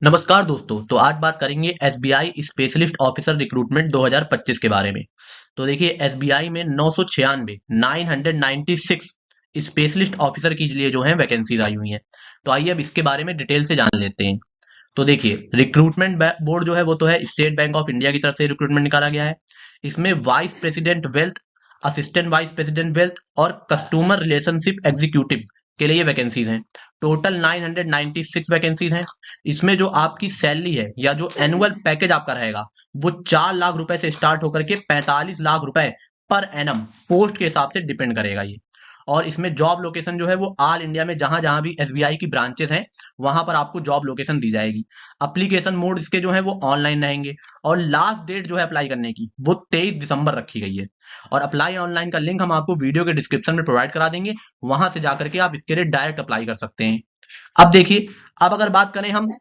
नमस्कार दोस्तों। तो आज बात करेंगे एसबीआई स्पेशलिस्ट ऑफिसर रिक्रूटमेंट 2025 के बारे में। तो देखिए एसबीआई में 996 स्पेशलिस्ट ऑफिसर के लिए जो है वैकेंसीज आई हुई हैं। तो आइए अब इसके बारे में डिटेल से जान लेते हैं। तो देखिए रिक्रूटमेंट बोर्ड जो है वो तो है स्टेट बैंक ऑफ इंडिया की तरफ से रिक्रूटमेंट निकाला गया है। इसमें vice president wealth, assistant vice president wealth और कस्टमर रिलेशनशिप एग्जीक्यूटिव के लिए वैकेंसीज हैं। टोटल 996 वैकेंसीज हैं। इसमें जो आपकी सैलरी है या जो एनुअल पैकेज आपका रहेगा वो 4 लाख रुपए से स्टार्ट होकर के 45 लाख रुपए पर एनम पोस्ट के हिसाब से डिपेंड करेगा ये। और इसमें जॉब लोकेशन जो है वो ऑल इंडिया में जहां जहां भी एसबीआई की ब्रांचेस हैं वहां पर आपको जॉब लोकेशन दी जाएगी। अप्लीकेशन मोड इसके जो है वो ऑनलाइन रहेंगे। और लास्ट डेट जो है अप्लाई करने की वो 23 दिसंबर रखी गई है। और अप्लाई ऑनलाइन का लिंक हम आपको वीडियो के डिस्क्रिप्शन में प्रोवाइड करा देंगे। वहां से जाकर के आप इसके लिए डायरेक्ट अप्लाई कर सकते हैं। अब देखिए, अब अगर बात करें हम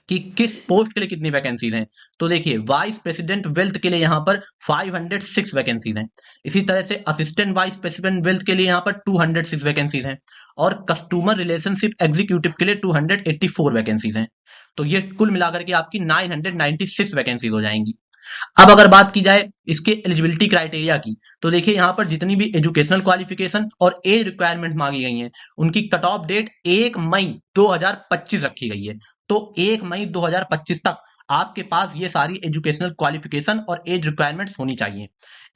कि किस पोस्ट के लिए कितनी वैकेंसीज हैं, तो देखिए वाइस प्रेसिडेंट वेल्थ के लिए यहाँ पर 506 वैकेंसीज हैं। इसी तरह से असिस्टेंट वाइस प्रेसिडेंट वेल्थ के लिए यहाँ पर 206 वैकेंसीज हैं। और कस्टमर रिलेशनशिप एग्जीक्यूटिव के लिए 284 वैकेंसीज हैं। तो ये कुल मिलाकर के आपकी 996 वैकेंसीज हो जाएंगी। अब अगर बात की जाए इसके एलिजिबिलिटी क्राइटेरिया की, तो देखिए यहाँ पर जितनी भी एजुकेशनल क्वालिफिकेशन और एज रिक्वायरमेंट मांगी गई हैं उनकी कट ऑफ डेट 1 मई 2025 रखी गई है। तो 1 मई 2025 तक आपके पास ये सारी एजुकेशनल क्वालिफिकेशन और एज रिक्वायरमेंट्स होनी चाहिए।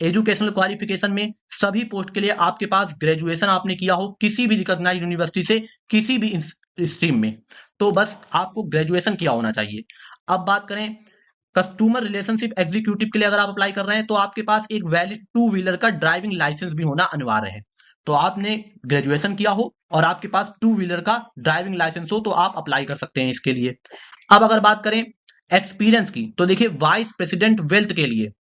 एजुकेशनल क्वालिफिकेशन में सभी पोस्ट के लिए आपके पास ग्रेजुएशन आपने किया हो किसी भी रिकॉग्नाइज्ड यूनिवर्सिटी से किसी भी स्ट्रीम में, तो बस आपको ग्रेजुएशन किया होना चाहिए। अब बात करें कस्टमर रिलेशनशिप एग्जीक्यूटिव के लिए, अगर आप अप्लाई कर रहे हैं तो आपके पास एक वैलिड टू व्हीलर का ड्राइविंग लाइसेंस भी होना अनिवार्य है। तो आपने ग्रेजुएशन किया हो और आपके पास टू व्हीलर का ड्राइविंग लाइसेंस हो तो आप अप्लाई कर सकते हैं इसके लिए। अब अगर बात करें एक्सपीरियंस की, तो देखिए वाइस प्रेसिडेंट वेल्थ के लिए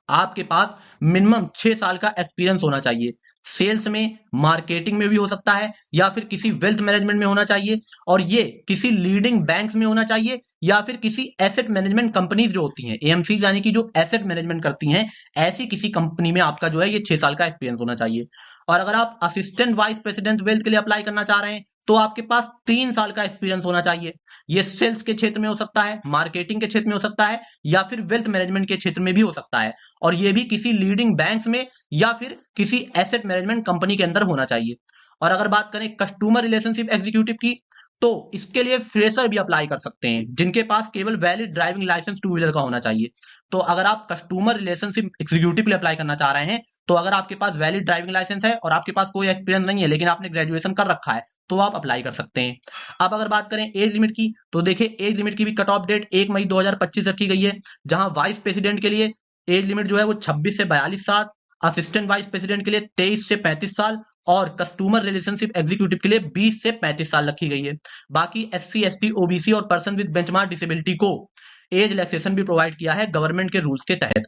आपके पास मिनिमम 6 साल का एक्सपीरियंस होना चाहिए। सेल्स में, मार्केटिंग में भी हो सकता है या फिर किसी वेल्थ मैनेजमेंट में होना चाहिए। और ये किसी लीडिंग बैंक्स में होना चाहिए या फिर किसी एसेट मैनेजमेंट कंपनीज जो होती हैं एएमसी यानी कि जो एसेट मैनेजमेंट करती हैं, ऐसी किसी कंपनी में आपका जो है ये 6 साल का एक्सपीरियंस होना चाहिए। और अगर आप असिस्टेंट वाइस प्रेसिडेंट वेल्थ के लिए अप्लाई करना चाह रहे हैं तो आपके पास 3 साल का एक्सपीरियंस होना चाहिए। ये सेल्स के क्षेत्र में हो सकता है, मार्केटिंग के क्षेत्र में हो सकता है या फिर वेल्थ मैनेजमेंट के क्षेत्र में भी हो सकता है। और ये भी किसी लीडिंग बैंक्स में या फिर किसी एसेट मैनेजमेंट कंपनी के अंदर होना चाहिए। और अगर बात करें कस्टमर रिलेशनशिप एग्जीक्यूटिव की, तो इसके लिए फ्रेशर भी अप्लाई कर सकते हैं जिनके पास केवल valid driving licence two wheeler का होना चाहिए। तो अगर आप कस्टमर रिलेशनशिप एग्जीक्यूटिव के लिए अप्लाई करना चाह रहे हैं तो अगर आपके पास वैलिड ड्राइविंग लाइसेंस है और आपके पास कोई एक्सपीरियंस नहीं है लेकिन आपने ग्रेजुएशन कर रखा है तो आप अप्लाई कर सकते हैं। अब अगर बात करें एज लिमिट की, तो देखिए एज लिमिट की भी कट ऑफ डेट 1 मई 2025 रखी गई है। जहां वाइस प्रेसिडेंट के लिए एज लिमिट जो है वो 26 से 42 साल, असिस्टेंट वाइस प्रेसिडेंट के लिए 23 से 35 साल और कस्टमर रिलेशनशिप एग्जीक्यूटिव के लिए 20 से 35 साल रखी गई है। बाकी एससी, एसटी, ओबीसी और पर्सन विद बेंचमार्क डिसेबिलिटी को एज रिलैक्सेशन भी प्रोवाइड किया है गवर्नमेंट के रूल्स के तहत।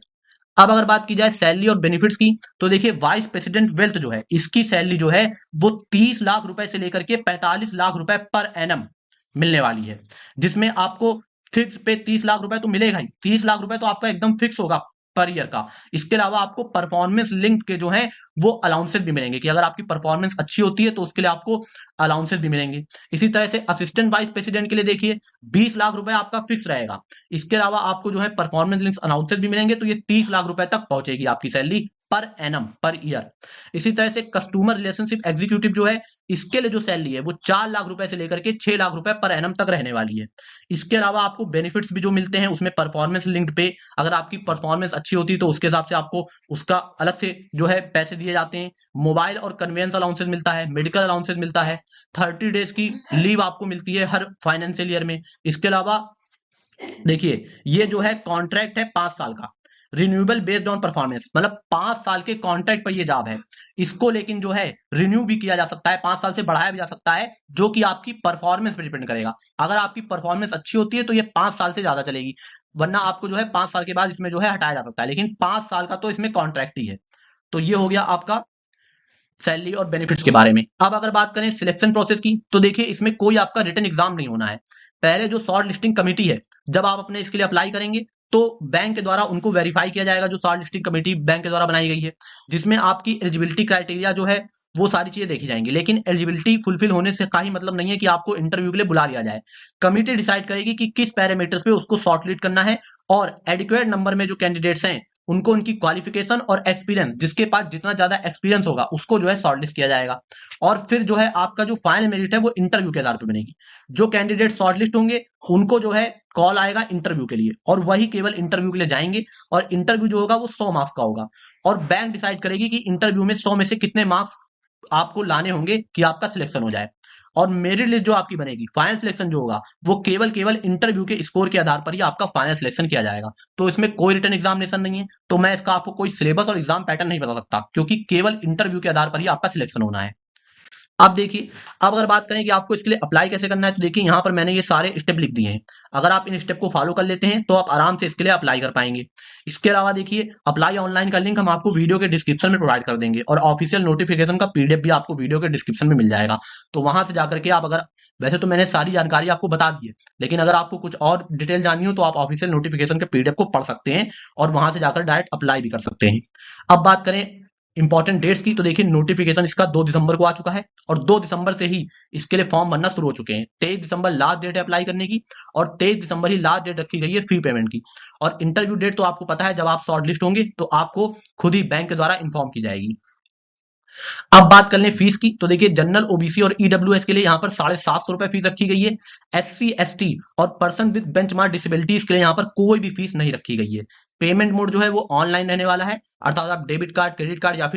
अब अगर बात की जाए सैलरी और बेनिफिट्स की, तो देखिए वाइस प्रेसिडेंट वेल्थ जो है इसकी सैलरी जो है वो 30 लाख रुपए से लेकर के 45 लाख रुपए पर एनम मिलने वाली है। जिसमें आपको फिक्स पे 30 लाख रुपए तो मिलेगा ही, 30 लाख रुपए तो आपका एकदम फिक्स होगा पर ईयर का। इसके अलावा आपको परफॉर्मेंस लिंक के जो है वो अलाउंसेस भी मिलेंगे कि अगर आपकी परफॉर्मेंस अच्छी होती है तो उसके लिए आपको अलाउंसेस भी मिलेंगे। इसी तरह से असिस्टेंट वाइस प्रेसिडेंट के लिए देखिए 20 लाख रुपए आपका फिक्स रहेगा। इसके अलावा आपको जो है परफॉर्मेंस लिंक्स अलाउंसेस भी मिलेंगे तो ये 30 लाख रुपए तक पहुंचेगी आपकी salary per annum per year. इसी तरह से कस्टमर रिलेशनशिप एग्जीक्यूटिव जो है इसके लिए जो सैलरी है वो 4 लाख रुपए से लेकर के 6 लाख रुपए पर एनम तक रहने वाली है। इसके अलावा आपको बेनिफिट्स भी जो मिलते हैं उसमें परफॉर्मेंस लिंक्ड पे, अगर आपकी परफॉर्मेंस अच्छी होती है तो उसके हिसाब से आपको उसका अलग से जो है पैसे दिए जाते हैं। मोबाइल और कन्वेंस अलाउंसेस मिलता है, मेडिकल अलाउंसेस मिलता है, 30 डेज की लीव आपको मिलती है हर फाइनेंशियल ईयर में। इसके अलावा देखिए ये जो है कॉन्ट्रैक्ट है 5 साल का, रिन्यूएबल बेस्ड ऑन परफॉर्मेंस, मतलब 5 साल के कॉन्ट्रैक्ट पर ये जॉब है। इसको लेकिन जो है रिन्यू भी किया जा सकता है, 5 साल से बढ़ाया भी जा सकता है जो कि आपकी परफॉर्मेंस पर डिपेंड करेगा। अगर आपकी परफॉर्मेंस अच्छी होती है तो ये 5 साल से ज्यादा चलेगी, वरना आपको जो है 5 साल के बाद इसमें जो है हटाया जा सकता है, लेकिन 5 साल का तो इसमें कॉन्ट्रैक्ट ही है। तो ये हो गया आपका सैलरी और बेनिफिट्स के बारे में। अब अगर बात करें सिलेक्शन प्रोसेस की, तो देखिए इसमें कोई आपका रिटन एग्जाम नहीं होना है। पहले जो शॉर्ट लिस्टिंग कमेटी है, जब आप अपने इसके लिए अप्लाई करेंगे तो बैंक के द्वारा उनको वेरीफाई किया जाएगा, जो शॉर्ट लिस्टिंग कमेटी बैंक के द्वारा बनाई गई है, जिसमें आपकी एलिजिबिलिटी क्राइटेरिया जो है वो सारी चीजें देखी जाएंगी। लेकिन एलिजिबिलिटी फुलफिल होने से का ही मतलब नहीं है कि आपको इंटरव्यू के लिए बुला लिया जाए। कमिटी डिसाइड करेगी कि किस पैरामीटर्स पे उसको शॉर्टलिस्ट करना है, और एडिक्वेट नंबर में जो कैंडिडेट्स हैं उनको उनकी क्वालिफिकेशन और एक्सपीरियंस, जिसके पास जितना ज्यादा एक्सपीरियंस होगा उसको जो है शॉर्टलिस्ट किया जाएगा। और फिर जो है आपका जो फाइनल मेरिट है वो इंटरव्यू के आधार पर बनेगी। जो कैंडिडेट शॉर्टलिस्ट होंगे उनको जो है कॉल आएगा इंटरव्यू के लिए, और वही केवल इंटरव्यू के लिए जाएंगे। और इंटरव्यू जो होगा वो 100 मार्क्स का होगा, और बैंक डिसाइड करेगी कि इंटरव्यू में 100 में से कितने मार्क्स आपको लाने होंगे कि आपका सिलेक्शन हो जाए। और मेरिट लिस्ट जो आपकी बनेगी, फाइनल सिलेक्शन जो होगा वो केवल केवल इंटरव्यू के स्कोर के आधार पर ही आपका फाइनल सिलेक्शन किया जाएगा। तो इसमें कोई रिटन एग्जामिनेशन नहीं है, तो मैं इसका आपको कोई सिलेबस और एग्जाम पैटर्न नहीं बता सकता, क्योंकि केवल इंटरव्यू के आधार पर ही आपका सिलेक्शन होना है। अब देखिए, अब अगर बात करें कि आपको इसके लिए अप्लाई कैसे करना है, तो देखिए यहाँ पर मैंने ये सारे स्टेप लिख दिए हैं। अगर आप इन स्टेप को फॉलो कर लेते हैं तो आप आराम से इसके लिए अप्लाई कर पाएंगे। इसके अलावा देखिए, अप्लाई ऑनलाइन का लिंक हम आपको वीडियो के डिस्क्रिप्शन में प्रोवाइड कर देंगे, और ऑफिशियल नोटिफिकेशन का पीडीएफ भी आपको वीडियो के डिस्क्रिप्शन में मिल जाएगा। तो वहां से जाकर के आप, अगर वैसे तो मैंने सारी जानकारी आपको बता दी है, लेकिन अगर आपको कुछ और डिटेल जाननी हो तो आप ऑफिशियल नोटिफिकेशन के पीडीएफ को पढ़ सकते हैं, और वहां से जाकर डायरेक्ट अप्लाई भी कर सकते हैं। अब बात करें इंपॉर्टेंट डेट्स की, तो देखिए नोटिफिकेशन इसका 2 दिसंबर को आ चुका है, और 2 दिसंबर से ही इसके लिए फॉर्म बनना शुरू हो चुके हैं। 23 दिसंबर लास्ट डेट है अप्लाई करने की, और 23 दिसंबर ही लास्ट डेट रखी गई है फी पेमेंट की। और इंटरव्यू डेट तो आपको पता है, जब आप शॉर्टलिस्ट होंगे तो आपको खुद ही बैंक के द्वारा इन्फॉर्म की जाएगी। अब बात कर लें फीस की, तो देखिए जनरल, ओबीसी और ईडब्ल्यूएस के लिए यहाँ पर 750 रुपए फीस रखी गई है। एससी, एसटी और पर्सन विद बेंचमार्क डिसेबिलिटीज के लिए यहाँ पर कोई भी फीस नहीं रखी गई है। पेमेंट मोड जो है वो ऑनलाइन रहने वाला है, अर्थात आप डेबिट कार्ड, क्रेडिट कार्ड या फिर